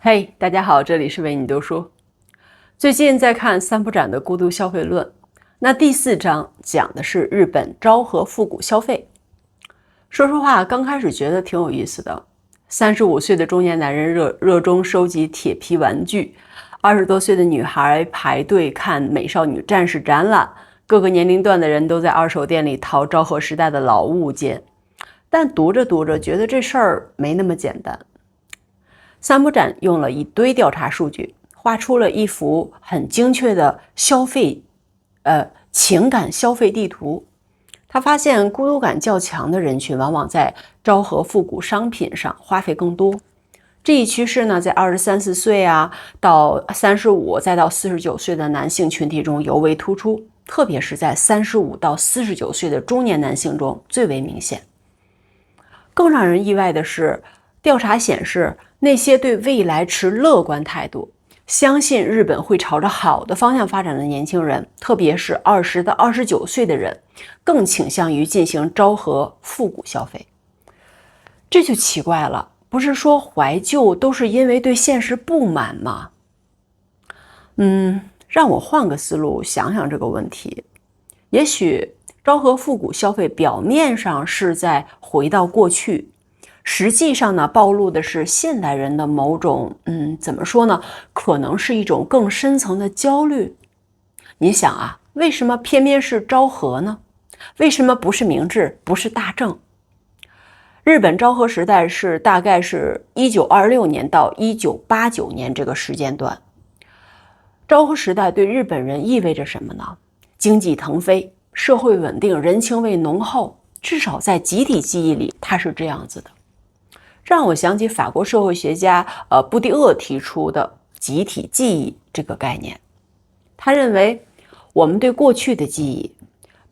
嘿，大家好，这里是为你读书。最近在看三浦展的《孤独消费论》，那第4章讲的是日本昭和复古消费。说实话，刚开始觉得挺有意思的。35岁的中年男人热衷收集铁皮玩具，20多岁的女孩排队看美少女战士展览，各个年龄段的人都在二手店里淘昭和时代的老物件。但读着读着，觉得这事儿没那么简单。三浦展用了一堆调查数据，画出了一幅很精确的情感消费地图。他发现孤独感较强的人群往往在昭和复古商品上花费更多。这一趋势呢，在23、24岁到35再到49岁的男性群体中尤为突出，特别是在35到49岁的中年男性中最为明显。更让人意外的是，调查显示，那些对未来持乐观态度，相信日本会朝着好的方向发展的年轻人，特别是20到29岁的人，更倾向于进行昭和复古消费。这就奇怪了，不是说怀旧都是因为对现实不满吗？让我换个思路想想这个问题。也许昭和复古消费表面上是在回到过去，实际上呢，暴露的是现代人的某种怎么说呢，可能是一种更深层的焦虑。你想啊，为什么偏偏是昭和呢？为什么不是明治，不是大正？日本昭和时代大概是1926年到1989年这个时间段。昭和时代对日本人意味着什么呢？经济腾飞，社会稳定，人情味浓厚，至少在集体记忆里它是这样子的。让我想起法国社会学家布迪厄提出的集体记忆这个概念。他认为我们对过去的记忆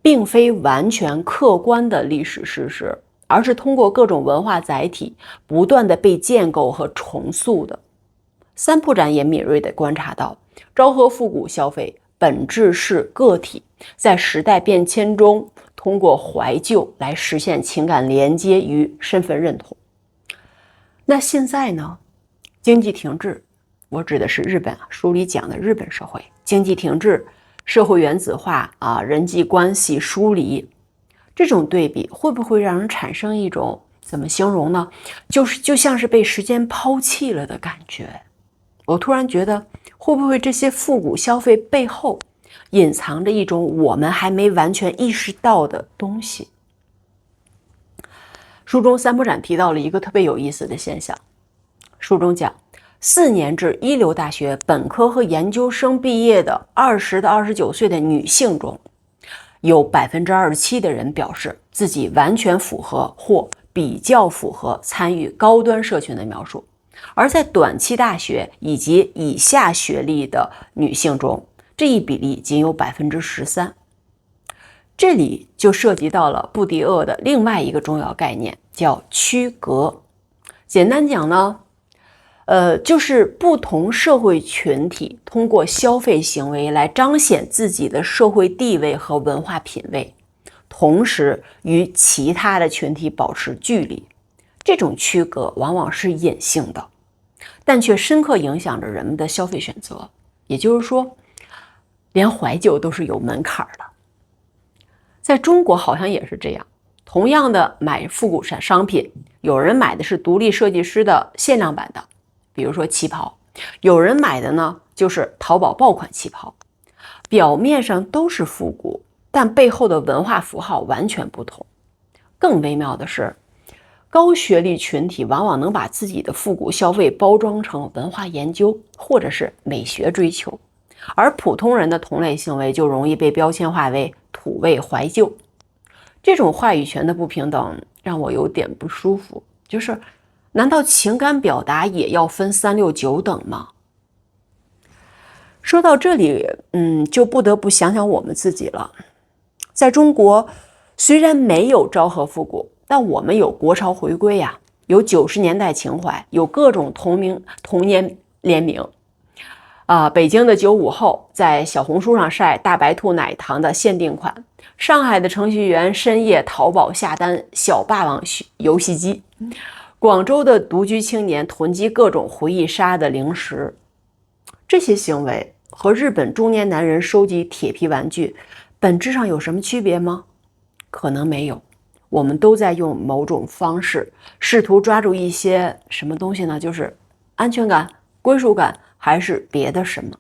并非完全客观的历史事实，而是通过各种文化载体不断的被建构和重塑的。三浦展也敏锐地观察到，昭和复古消费本质是个体在时代变迁中通过怀旧来实现情感连接与身份认同。那现在呢？经济停滞，我指的是日本书里讲的日本社会，经济停滞，社会原子化人际关系疏离，这种对比会不会让人产生一种怎么形容呢？就像是被时间抛弃了的感觉。我突然觉得，会不会这些复古消费背后隐藏着一种我们还没完全意识到的东西？书中三浦展提到了一个特别有意思的现象。书中讲，4年制一流大学本科和研究生毕业的20到29岁的女性中，有27%的人表示自己完全符合或比较符合参与高端社群的描述。而在短期大学以及以下学历的女性中，这一比例仅有13%。这里就涉及到了布迪厄的另外一个重要概念，叫区隔。简单讲呢，就是不同社会群体通过消费行为来彰显自己的社会地位和文化品位，同时与其他的群体保持距离。这种区隔往往是隐性的，但却深刻影响着人们的消费选择。也就是说，连怀旧都是有门槛的。在中国好像也是这样，同样的买复古商品，有人买的是独立设计师的限量版的，比如说旗袍，有人买的呢就是淘宝爆款旗袍。表面上都是复古，但背后的文化符号完全不同。更微妙的是，高学历群体往往能把自己的复古消费包装成文化研究或者是美学追求，而普通人的同类行为就容易被标签化为土味怀旧。这种话语权的不平等让我有点不舒服，就是难道情感表达也要分3、6、9等吗？说到这里，就不得不想想我们自己了。在中国，虽然没有昭和复古，但我们有国潮回归呀，有90年代情怀，有各种同年联名。北京的95后在小红书上晒大白兔奶糖的限定款，上海的程序员深夜淘宝下单小霸王游戏机，广州的独居青年囤积各种回忆杀的零食，这些行为和日本中年男人收集铁皮玩具本质上有什么区别吗？可能没有，我们都在用某种方式试图抓住一些什么东西呢？就是安全感、归属感，还是别的什么？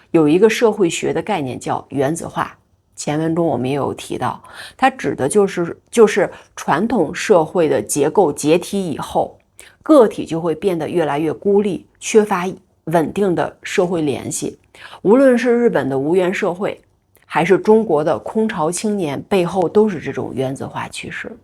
有一个社会学的概念叫原子化，前文中我们也有提到，它指的就是传统社会的结构解体以后，个体就会变得越来越孤立，缺乏稳定的社会联系。无论是日本的无缘社会，还是中国的空巢青年，背后都是这种原子化趋势。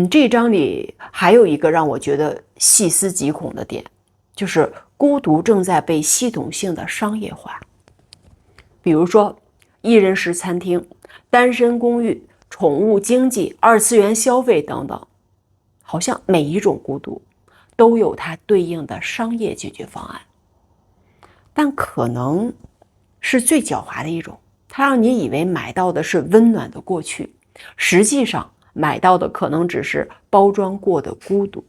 这一章里还有一个让我觉得细思极恐的点，就是孤独正在被系统性的商业化。比如说一人食餐厅、单身公寓、宠物经济、二次元消费等等，好像每一种孤独都有它对应的商业解决方案，但可能是最狡猾的一种，它让你以为买到的是温暖的过去，实际上买到的可能只是包装过的孤独。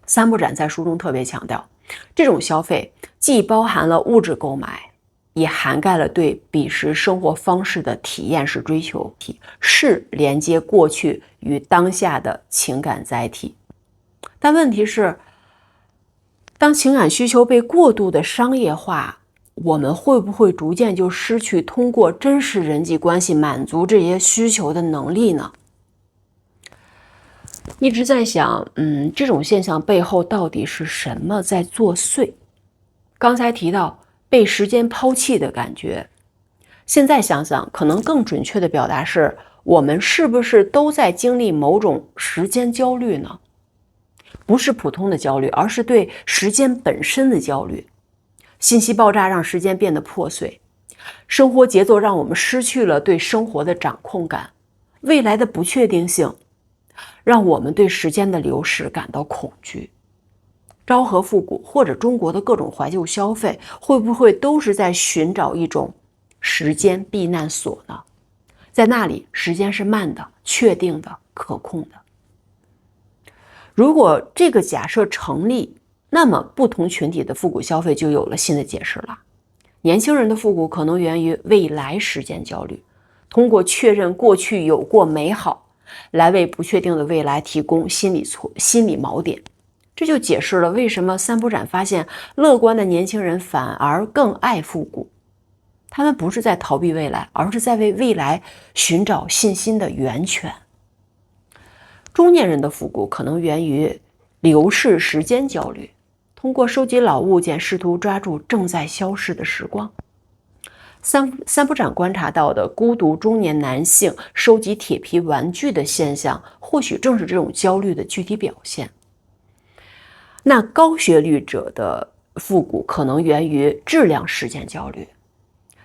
三不展在书中特别强调，这种消费既包含了物质购买，也涵盖了对彼时生活方式的体验式追求，是连接过去与当下的情感载体。但问题是，当情感需求被过度的商业化，我们会不会逐渐就失去通过真实人际关系满足这些需求的能力呢？一直在想，这种现象背后到底是什么在作祟？刚才提到被时间抛弃的感觉，现在想想，可能更准确的表达是，我们是不是都在经历某种时间焦虑呢？不是普通的焦虑，而是对时间本身的焦虑。信息爆炸让时间变得破碎，生活节奏让我们失去了对生活的掌控感，未来的不确定性让我们对时间的流逝感到恐惧。昭和复古或者中国的各种怀旧消费，会不会都是在寻找一种时间避难所呢？在那里，时间是慢的、确定的、可控的。如果这个假设成立，那么不同群体的复古消费就有了新的解释了。年轻人的复古可能源于未来时间焦虑，通过确认过去有过美好，来为不确定的未来提供心理锚点。这就解释了为什么三浦展发现乐观的年轻人反而更爱复古。他们不是在逃避未来，而是在为未来寻找信心的源泉。中年人的复古可能源于流逝时间焦虑，通过收集老物件试图抓住正在消逝的时光。三浦展观察到的孤独中年男性收集铁皮玩具的现象，或许正是这种焦虑的具体表现。那高学历者的复古可能源于质量时间焦虑，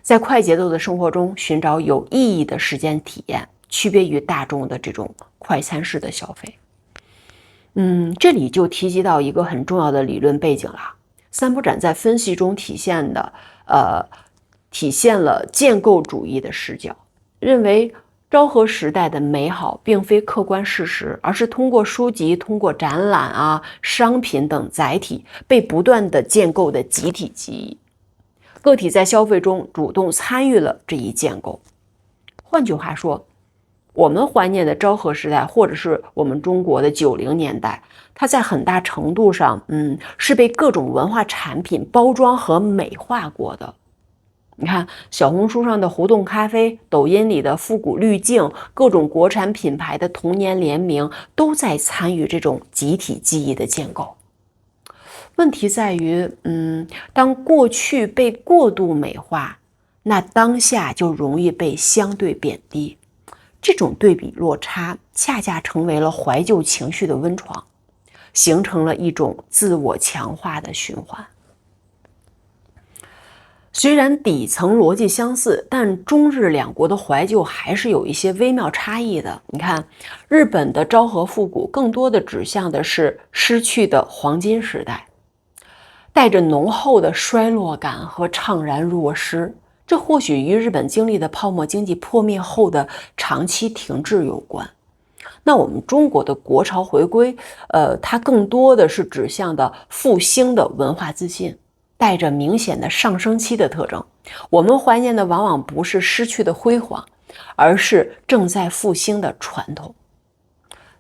在快节奏的生活中寻找有意义的时间体验，区别于大众的这种快餐式的消费。这里就提及到一个很重要的理论背景了。三浦展在分析中体现了建构主义的视角，认为昭和时代的美好并非客观事实，而是通过书籍、通过展览商品等载体被不断的建构的集体记忆。个体在消费中主动参与了这一建构。换句话说，我们怀念的昭和时代，或者是我们中国的90年代，它在很大程度上，是被各种文化产品包装和美化过的。你看，小红书上的互动咖啡，抖音里的复古滤镜，各种国产品牌的童年联名，都在参与这种集体记忆的建构。问题在于，当过去被过度美化，那当下就容易被相对贬低。这种对比落差恰恰成为了怀旧情绪的温床，形成了一种自我强化的循环。虽然底层逻辑相似，但中日两国的怀旧还是有一些微妙差异的。你看，日本的昭和复古更多的指向的是失去的黄金时代，带着浓厚的衰落感和怅然若失。这或许与日本经历的泡沫经济破灭后的长期停滞有关。那我们中国的国潮回归，它更多的是指向的复兴的文化自信，带着明显的上升期的特征。我们怀念的往往不是失去的辉煌，而是正在复兴的传统。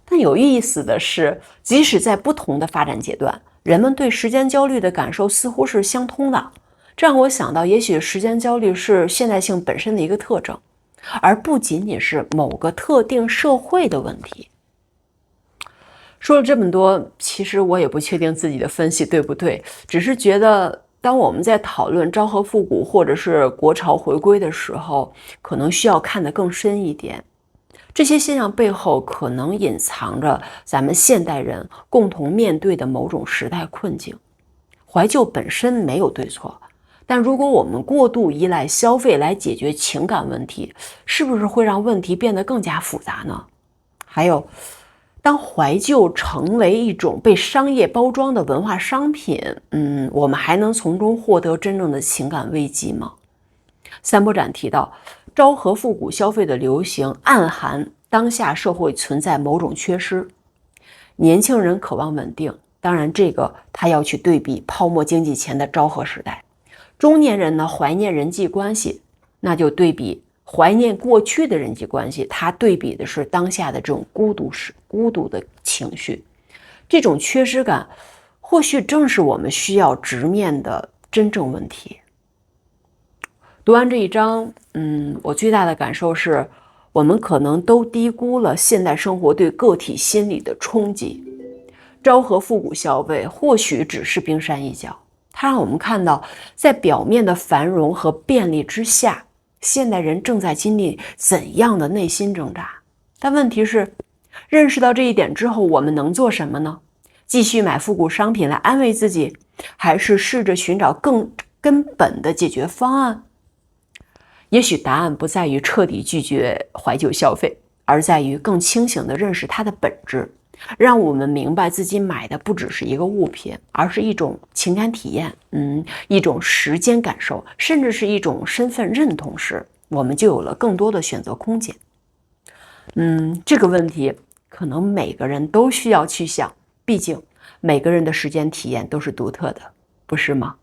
但有意思的是，即使在不同的发展阶段，人们对时间焦虑的感受似乎是相通的。这让我想到，也许时间焦虑是现代性本身的一个特征，而不仅仅是某个特定社会的问题。说了这么多，其实我也不确定自己的分析对不对，只是觉得当我们在讨论昭和复古或者是国潮回归的时候，可能需要看得更深一点。这些现象背后可能隐藏着咱们现代人共同面对的某种时代困境。怀旧本身没有对错，但如果我们过度依赖消费来解决情感问题，是不是会让问题变得更加复杂呢？还有，当怀旧成为一种被商业包装的文化商品，我们还能从中获得真正的情感慰藉吗？三波展提到，昭和复古消费的流行暗含当下社会存在某种缺失。年轻人渴望稳定，当然这个他要去对比泡沫经济前的昭和时代。中年人呢，怀念人际关系，那就对比怀念过去的人际关系，他对比的是当下的这种孤独的情绪。这种缺失感或许正是我们需要直面的真正问题。读完这一章，我最大的感受是，我们可能都低估了现代生活对个体心理的冲击。昭和复古消费或许只是冰山一角，它让我们看到，在表面的繁荣和便利之下，现代人正在经历怎样的内心挣扎。但问题是，认识到这一点之后，我们能做什么呢？继续买复古商品来安慰自己，还是试着寻找更根本的解决方案？也许答案不在于彻底拒绝怀旧消费，而在于更清醒地认识它的本质，让我们明白自己买的不只是一个物品，而是一种情感体验，一种时间感受，甚至是一种身份认同时，我们就有了更多的选择空间。这个问题可能每个人都需要去想，毕竟每个人的时间体验都是独特的，不是吗？